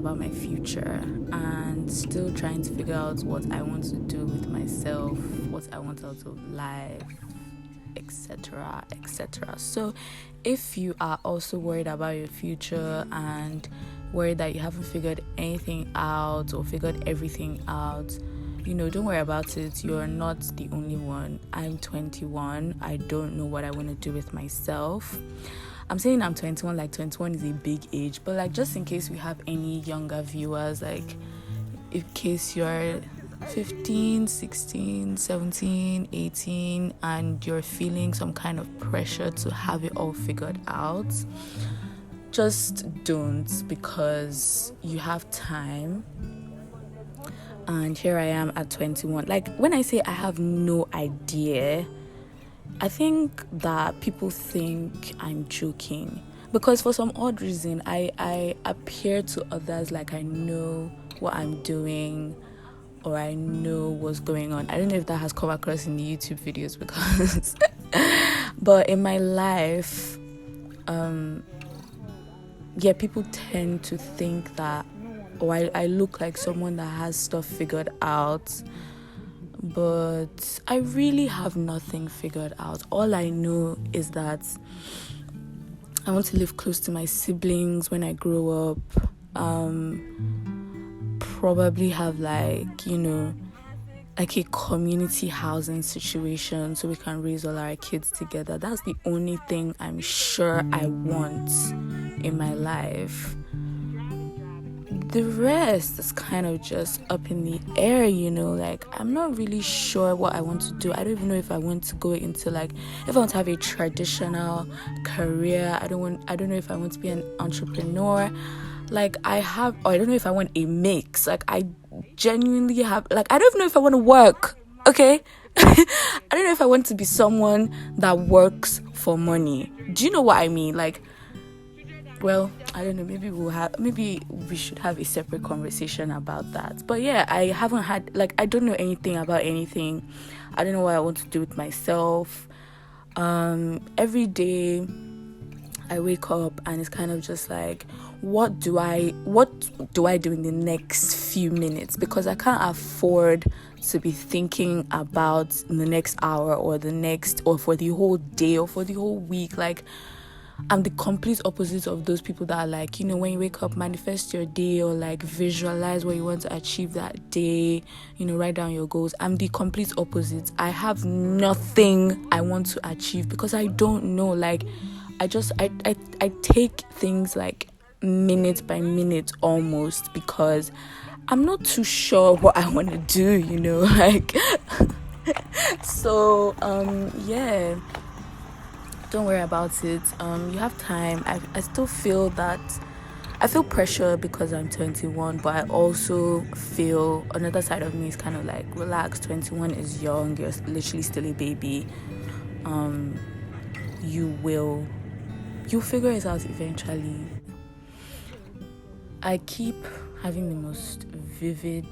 about my future and still trying to figure out what I want to do with myself, what I want out of life, etc., etc. So if you are also worried about your future and worried that you haven't figured anything out or figured everything out, don't worry about it. You're not the only one. I'm 21. I don't know what I want to do with myself. I'm saying I'm 21, like 21 is a big age, but like just in case we have any younger viewers, like in case you're 15, 16, 17, 18 and you're feeling some kind of pressure to have it all figured out, just don't, because you have time. And here I am at 21. Like when I say I have no idea, I think that people think I'm joking, because for some odd reason I appear to others like I know what I'm doing or I know what's going on. I don't know if that has come across in the YouTube videos, because but in my life, people tend to think that I look like someone that has stuff figured out, but I really have nothing figured out. All I know is that I want to live close to my siblings when I grow up. Probably have like a community housing situation so we can raise all our kids together. That's the only thing I'm sure I want in my life. The rest is kind of just up in the air, like I'm not really sure what I want to do. I don't even know if I want to go into if I want to have a traditional career. I don't know if I want to be an entrepreneur. I don't know if I want a mix. I genuinely have, I don't even know if I want to work, okay? I don't know if I want to be someone that works for money. Do you know what I mean? Well, I don't know, maybe we should have a separate conversation about that. But yeah, I haven't had, I don't know anything about anything. I don't know what I want to do with myself. Every day I wake up and it's kind of just what do I do in the next few minutes? Because I can't afford to be thinking about the next hour or for the whole day or for the whole week. I'm the complete opposite of those people that are when you wake up, manifest your day or visualize what you want to achieve that day, write down your goals. I'm the complete opposite. I have nothing I want to achieve because I don't know. I take things minute by minute almost, because I'm not too sure what I want to do, so yeah, don't worry about it. You have time. I still feel that I feel pressure because I'm 21, but I also feel another side of me is kind of relax. 21 is young. You're literally still a baby. You'll figure it out eventually. I keep having the most vivid,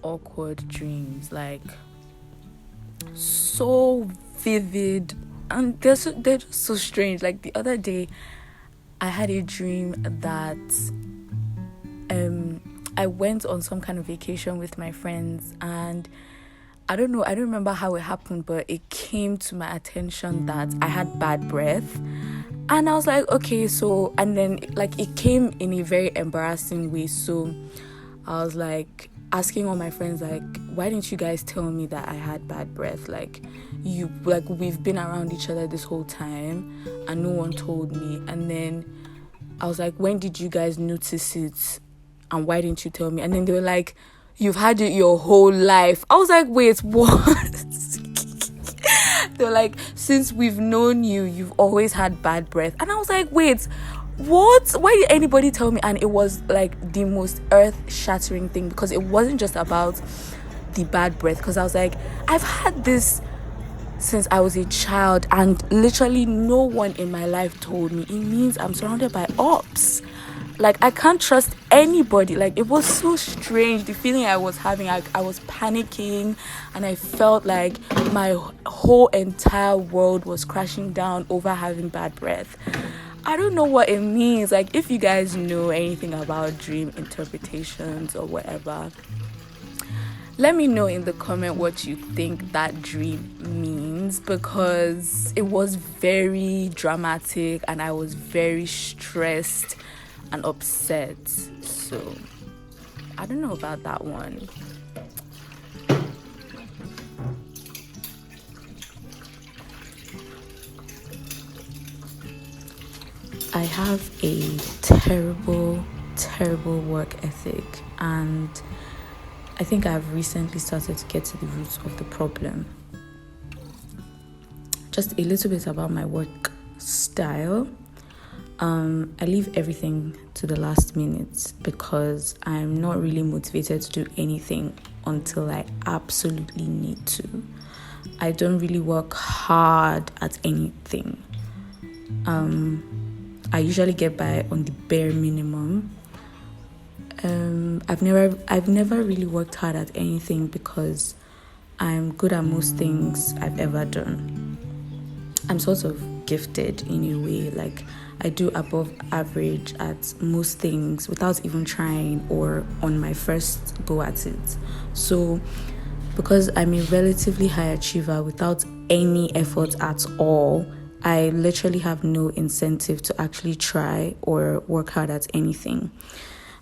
awkward dreams, so vivid, and they're just so strange. The other day, I had a dream that I went on some kind of vacation with my friends, and I don't remember how it happened, but it came to my attention that I had bad breath. And I was like, okay, so, and then it came in a very embarrassing way. So I was asking all my friends, why didn't you guys tell me that I had bad breath? We've been around each other this whole time and no one told me. And then I was when did you guys notice it? And why didn't you tell me? And then they were you've had it your whole life. I was wait, what? They're since we've known you, you've always had bad breath. And I was wait, what? Why did anybody tell me? And it was the most earth-shattering thing, because it wasn't just about the bad breath. Because I was I've had this since I was a child, and literally no one in my life told me. It means I'm surrounded by ops. I can't trust anybody. It was so strange, the feeling I was having. I was panicking, and I felt my whole entire world was crashing down over having bad breath. I don't know what it means. Like, if you guys know anything about dream interpretations or whatever, let me know in the comment what you think that dream means, because it was very dramatic and I was very stressed and upset. So I don't know about that one. I have a terrible work ethic, and I think I've recently started to get to the roots of the problem. Just a little bit about my work style. I leave everything to the last minute because I'm not really motivated to do anything until I absolutely need to. I don't really work hard at anything. I usually get by on the bare minimum. I've never really worked hard at anything because I'm good at most things I've ever done. I'm sort of gifted in a way, like I do above average at most things without even trying or on my first go at it. So because I'm a relatively high achiever without any effort at all, I literally have no incentive to actually try or work hard at anything.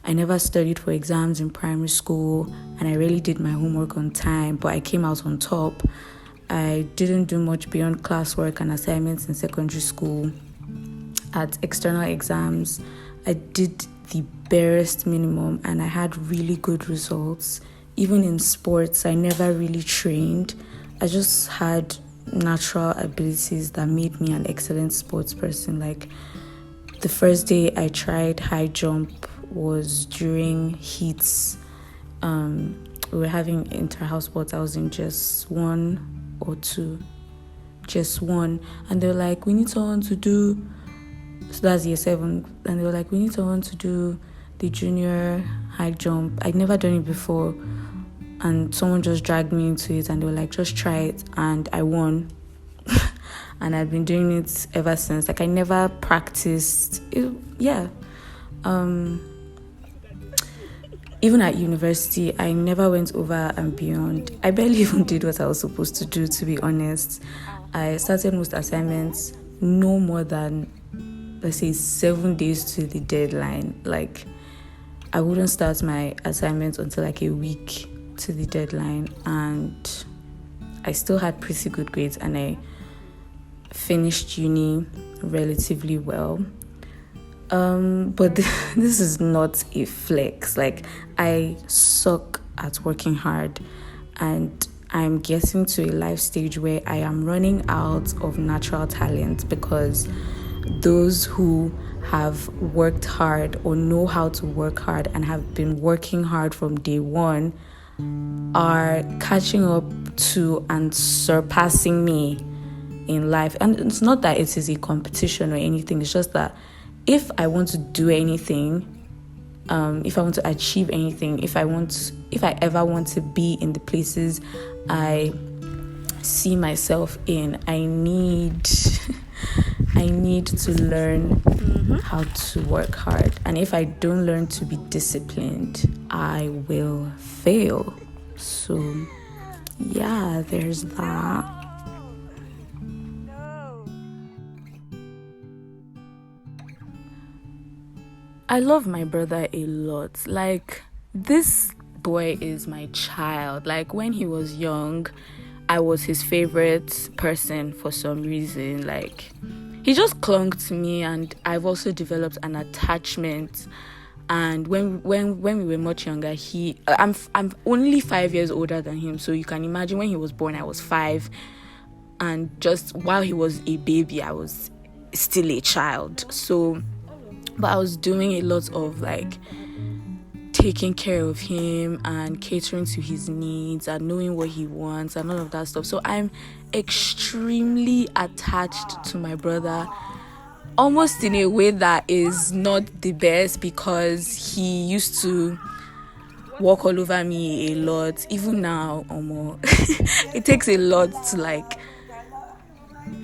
I never studied for exams in primary school, and I really did my homework on time, but I came out on top. I didn't do much beyond classwork and assignments in secondary school. At external exams, I did the barest minimum and I had really good results. Even in sports, I never really trained. I just had natural abilities that made me an excellent sports person. Like, the first day I tried high jump was during heats. We were having inter-house sports. I was in just one or two, and they were like, we need someone to do, so that's year 7, and they were like, we need someone to do the junior high jump. I'd never done it before, and someone just dragged me into it, and they were like, just try it, and I won. And I've been doing it ever since. Like, I never practiced it. Even at university, I never went over and beyond. I barely even did what I was supposed to do, to be honest. I started most assignments no more than, let's say, 7 days to the deadline. Like, I wouldn't start my assignments until like a week to the deadline, and I still had pretty good grades, and I finished uni relatively well. But this is not a flex. Like, I suck at working hard, and I'm getting to a life stage where I am running out of natural talent, because those who have worked hard or know how to work hard and have been working hard from day one are catching up to and surpassing me in life. And it's not that it is a competition or anything. It's just that if I want to do anything, if I want to achieve anything, if I ever want to be in the places I see myself in, I need to learn how to work hard. And if I don't learn to be disciplined, I will fail. So yeah, there's that. I love my brother a lot. Like, this boy is my child. Like, when he was young, I was his favorite person for some reason. Like, he just clung to me, and I've also developed an attachment. And when we were much younger, I'm only 5 years older than him, so you can imagine when he was born, I was 5, and just while he was a baby, I was still a child. So, but I was doing a lot of like taking care of him and catering to his needs and knowing what he wants and all of that stuff. So I'm extremely attached to my brother, almost in a way that is not the best, because he used to walk all over me a lot. Even now, it takes a lot to like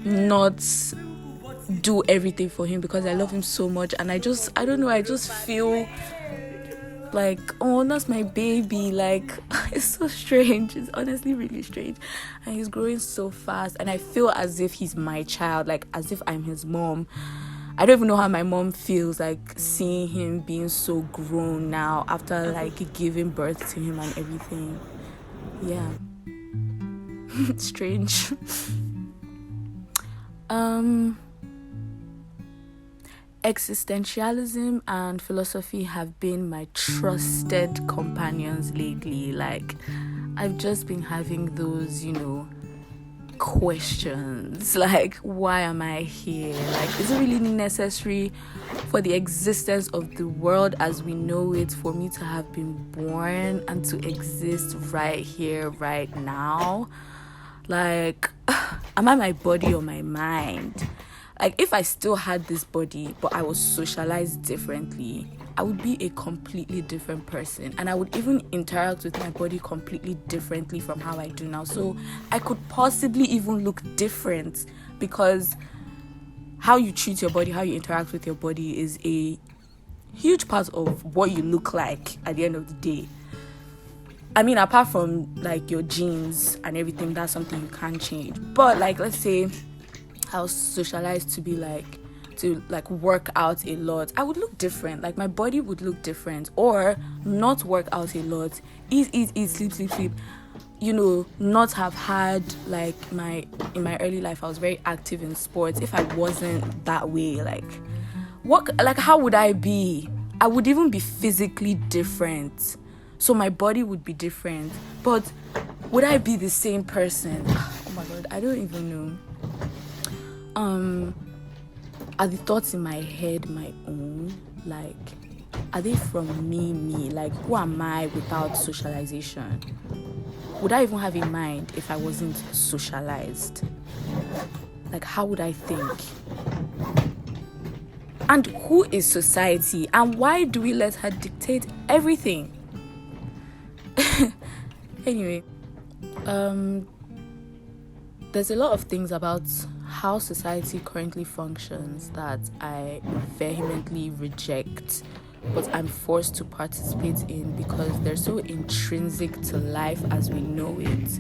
not do everything for him because I love him so much, and I don't know, I just feel like, oh, that's my baby. Like, it's so strange. It's honestly really strange. And he's growing so fast, and I feel as if he's my child, like as if I'm his mom. I don't even know how my mom feels, like seeing him being so grown now after like giving birth to him and everything. Yeah. Strange. Existentialism and philosophy have been my trusted companions lately. Like, I've just been having those, questions like, why am I here? Like, is it really necessary for the existence of the world as we know it for me to have been born and to exist right here, right now? Like, am I my body or my mind? Like, if I still had this body, but I was socialized differently, I would be a completely different person. And I would even interact with my body completely differently from how I do now. So I could possibly even look different, because how you treat your body, how you interact with your body is a huge part of what you look like at the end of the day. I mean, apart from like your genes and everything, that's something you can't change. But like, let's say I was socialized to work out a lot, I would look different. Like, my body would look different. Or not work out a lot, eat, sleep, not have had like in my early life I was very active in sports. If I wasn't that way, how would I be? I would even be physically different. So my body would be different, but would I be the same person? Oh my god, I don't even know. Are the thoughts in my head my own? Like, are they from me? Like, who am I without socialization? Would I even have a mind if I wasn't socialized? Like, how would I think? And who is society? And why do we let her dictate everything? Anyway, there's a lot of things about how society currently functions that I vehemently reject, but I'm forced to participate in because they're so intrinsic to life as we know it.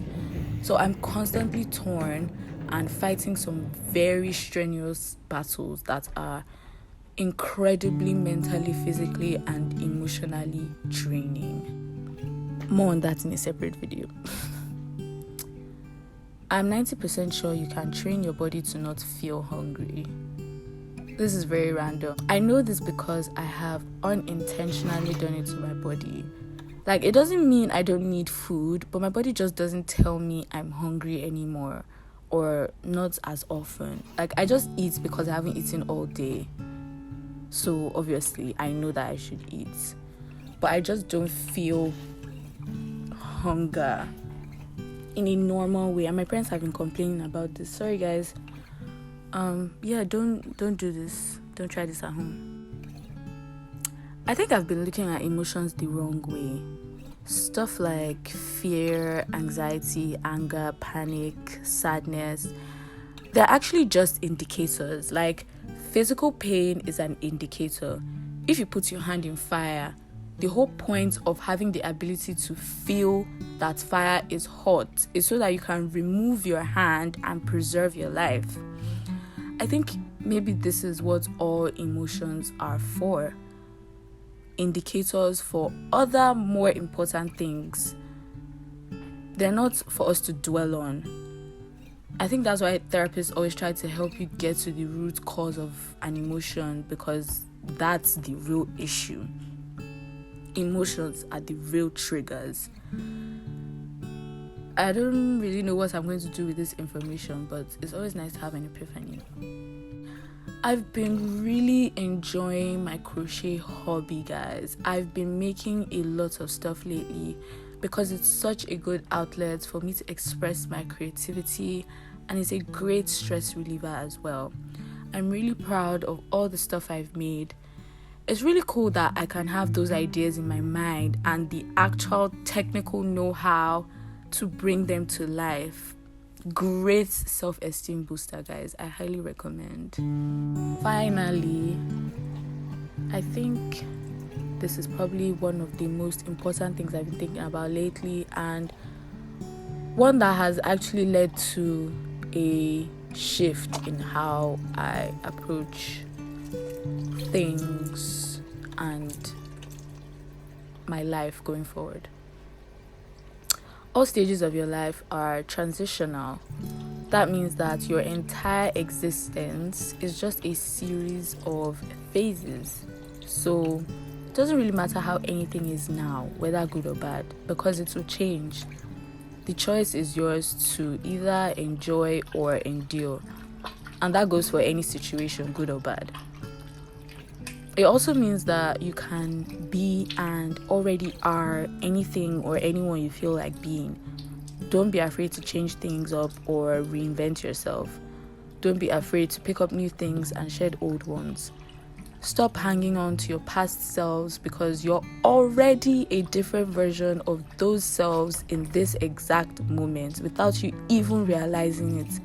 So I'm constantly torn and fighting some very strenuous battles that are incredibly mentally, physically, and emotionally draining. More on that in a separate video. I'm 90% sure you can train your body to not feel hungry. This is very random. I know this because I have unintentionally done it to my body. Like, it doesn't mean I don't need food, but my body just doesn't tell me I'm hungry anymore, or not as often. Like, I just eat because I haven't eaten all day. So obviously I know that I should eat, but I just don't feel hunger in a normal way. And my parents have been complaining about this. Sorry guys. Don't do this. Don't try this at home. I think I've been looking at emotions the wrong way. Stuff like fear, anxiety, anger, panic, sadness, they're actually just indicators. Like, physical pain is an indicator. If you put your hand in fire, the whole point of having the ability to feel that fire is hot is so that you can remove your hand and preserve your life. I think maybe this is what all emotions are for. Indicators for other more important things. They're not for us to dwell on. I think that's why therapists always try to help you get to the root cause of an emotion, because that's the real issue. Emotions are the real triggers. I don't really know what I'm going to do with this information, but it's always nice to have an epiphany. I've been really enjoying my crochet hobby, guys. I've been making a lot of stuff lately because it's such a good outlet for me to express my creativity, and it's a great stress reliever as well. I'm really proud of all the stuff I've made. It's really cool that I can have those ideas in my mind and the actual technical know-how to bring them to life. great self-esteem booster, guys. I highly recommend. Finally, I think this is probably one of the most important things I've been thinking about lately, and one that has actually led to a shift in how I approach things and my life going forward. All stages of your life are transitional. That means that your entire existence is just a series of phases. So it doesn't really matter how anything is now, whether good or bad, because it will change. The choice is yours to either enjoy or endure. And that goes for any situation, good or bad. It also means that you can be and already are anything or anyone you feel like being. Don't be afraid to change things up or reinvent yourself. Don't be afraid to pick up new things and shed old ones. Stop hanging on to your past selves, because you're already a different version of those selves in this exact moment without you even realizing it.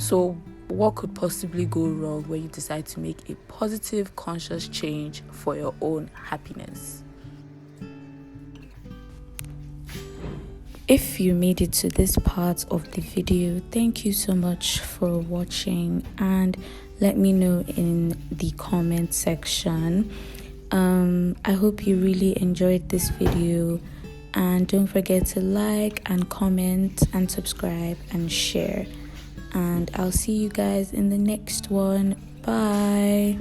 So what could possibly go wrong when you decide to make a positive, conscious change for your own happiness? If you made it to this part of the video, thank you so much for watching, and let me know in the comment section. I hope you really enjoyed this video, and don't forget to like and comment and subscribe and share. And I'll see you guys in the next one. Bye.